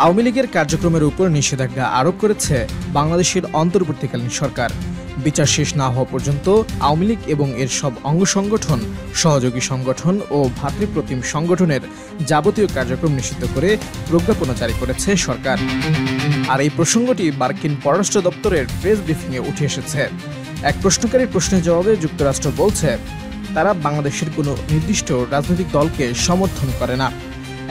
আওয়ামী লীগের কার্যক্রমের উপর নিষেধাজ্ঞা আরোপ করেছে বাংলাদেশের অন্তর্বর্তীকালীন সরকার। বিচার শেষ না হওয়া পর্যন্ত আওয়ামী লীগ এবং এর সব অঙ্গ সংগঠন, সহযোগী সংগঠন ও ভ্রাতৃপ্রতিম সংগঠনের যাবতীয় কার্যক্রম নিষিদ্ধ করে প্রজ্ঞাপন জারি করেছে সরকার। আর এই প্রসঙ্গটি মার্কিন পররাষ্ট্র দপ্তরের প্রেস ব্রিফিংয়ে উঠে এসেছে। এক প্রশ্নকারীর প্রশ্নের জবাবে যুক্তরাষ্ট্র বলছে, তারা বাংলাদেশের কোনো নির্দিষ্ট রাজনৈতিক দলকে সমর্থন করে না।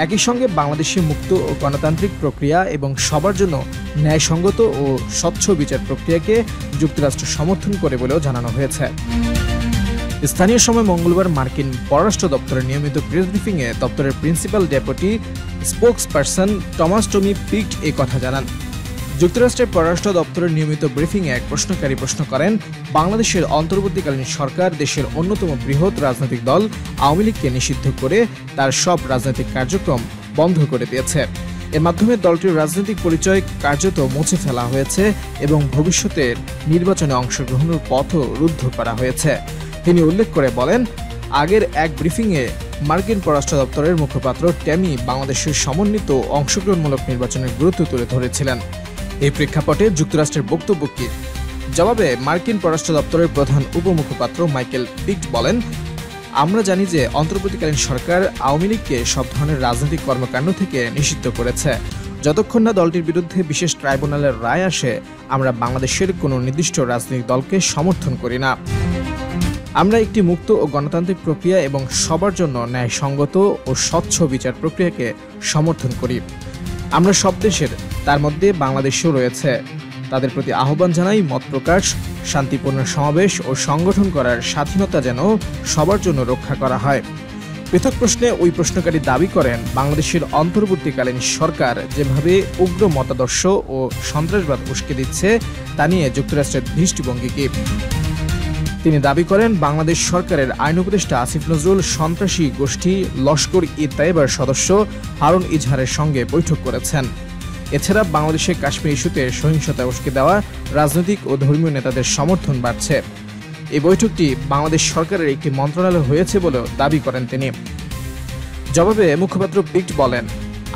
একই সঙ্গে বাংলাদেশে মুক্ত ও গণতান্ত্রিক প্রক্রিয়া এবং সবার জন্য ন্যায়সঙ্গত ও স্বচ্ছ বিচার প্রক্রিয়াকে যুক্তরাষ্ট্র সমর্থন করে বলেও জানানো হয়েছে। স্থানীয় সময় মঙ্গলবার মার্কিন পররাষ্ট্র দপ্তরের নিয়মিত প্রেস ব্রিফিংয়ে দপ্তরের প্রিন্সিপাল ডেপুটি স্পোকসপারসন টমাস টমি পিক্ট এই কথা জানান। যুক্তরাষ্ট্রের পররাষ্ট্র দপ্তরের নিয়মিত ব্রিফিংয়ে এক প্রশ্নকারী প্রশ্ন করেন, বাংলাদেশের অন্তর্বর্তীকালীন সরকার দেশের অন্যতম বৃহৎ রাজনৈতিক দল আওয়ামী লীগকে নিষিদ্ধ করে তার সব রাজনৈতিক কার্যক্রম বন্ধ করে দিয়েছে। এর মাধ্যমে দলটির রাজনৈতিক পরিচয় কার্যত মুছে ফেলা হয়েছে এবং ভবিষ্যতের নির্বাচনে অংশগ্রহণের পথও রুদ্ধ করা হয়েছে। তিনি উল্লেখ করে বলেন, আগের এক ব্রিফিংয়ে মার্কিন পররাষ্ট্র দপ্তরের মুখপাত্র ট্যামি বাংলাদেশের সমন্বিত অংশগ্রহণমূলক নির্বাচনের গুরুত্ব তুলে ধরেছিলেন। এই প্রেক্ষাপটে যুক্তরাষ্ট্রের বক্তব্য কি? জবাবে মার্কিন পররাষ্ট্র দপ্তরের প্রধান উপমুখপাত্র মাইকেল পিক্ট বলেন, আমরা জানি যে অন্তর্বর্তীকালীন সরকার আওয়ামী লীগকে সব ধরনের রাজনৈতিক কর্মকাণ্ড থেকে নিষিদ্ধ করেছে। যতক্ষণ না দলটির বিরুদ্ধে বিশেষ ট্রাইব্যুনালের রায় আসে, আমরা বাংলাদেশের কোনো নির্দিষ্ট রাজনৈতিক দলকে সমর্থন করি না। আমরা একটি মুক্ত ও গণতান্ত্রিক প্রক্রিয়া এবং সবার জন্য ন্যায়সঙ্গত ও স্বচ্ছ বিচার প্রক্রিয়াকে সমর্থন করি। আমরা সব দেশের, তার মধ্যে বাংলাদেশেও রয়েছে, তাদের প্রতি আহ্বান জানাই মত প্রকাশ, শান্তিপূর্ণ সমাবেশ ও সংগঠন করার স্বাধীনতা যেন সবার জন্য রক্ষা করা হয়। পৃথক প্রশ্নে ওই প্রশ্নকারী দাবি করেন, বাংলাদেশের অন্তর্বর্তীকালীন সরকার যেভাবে উগ্র মতাদর্শ ও সন্ত্রাসবাদ উস্কে দিচ্ছে তা নিয়ে যুক্তরাষ্ট্রের দৃষ্টিভঙ্গি কি? তিনি দাবি করেন, বাংলাদেশ সরকারের আইন উপদেষ্টা আসিফ নজরুল সন্ত্রাসী গোষ্ঠী লস্কর-ই-তৈয়বার সদস্য হারুন ইজহারের সঙ্গে বৈঠক করেছেন। এছাড়া বাংলাদেশে কাশ্মীর ইস্যুতে সহিংসতা উস্কে দেওয়া রাজনৈতিক ও ধর্মীয় নেতাদের সমর্থন বাড়ছে। এই বৈঠকটি বাংলাদেশ সরকারের একটি মন্ত্রণালয় হয়েছে বলেও দাবি করেন তিনি। জবাবে মুখপাত্র পিক্ট বলেন,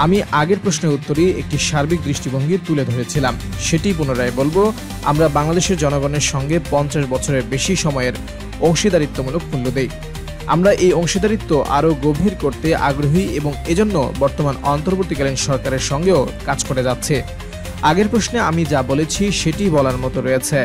আমি আগের প্রশ্নের উত্তরে একটি সার্বিক দৃষ্টিভঙ্গি তুলে ধরেছিলাম, সেটি পুনরায় বলবো। আমরা বাংলাদেশের জনগণের সঙ্গে 50 বছরের বেশি সময়ের অংশীদারিত্বমূলক মূল্য দেই। আমরা এই অংশীদারিত্ব আরও গভীর করতে আগ্রহী এবং এজন্য বর্তমান অন্তর্বর্তীকালীন সরকারের সঙ্গেও কাজ করে যাচ্ছে। আগের প্রশ্নে আমি যা বলেছি সেটি বলার মতো রয়েছে।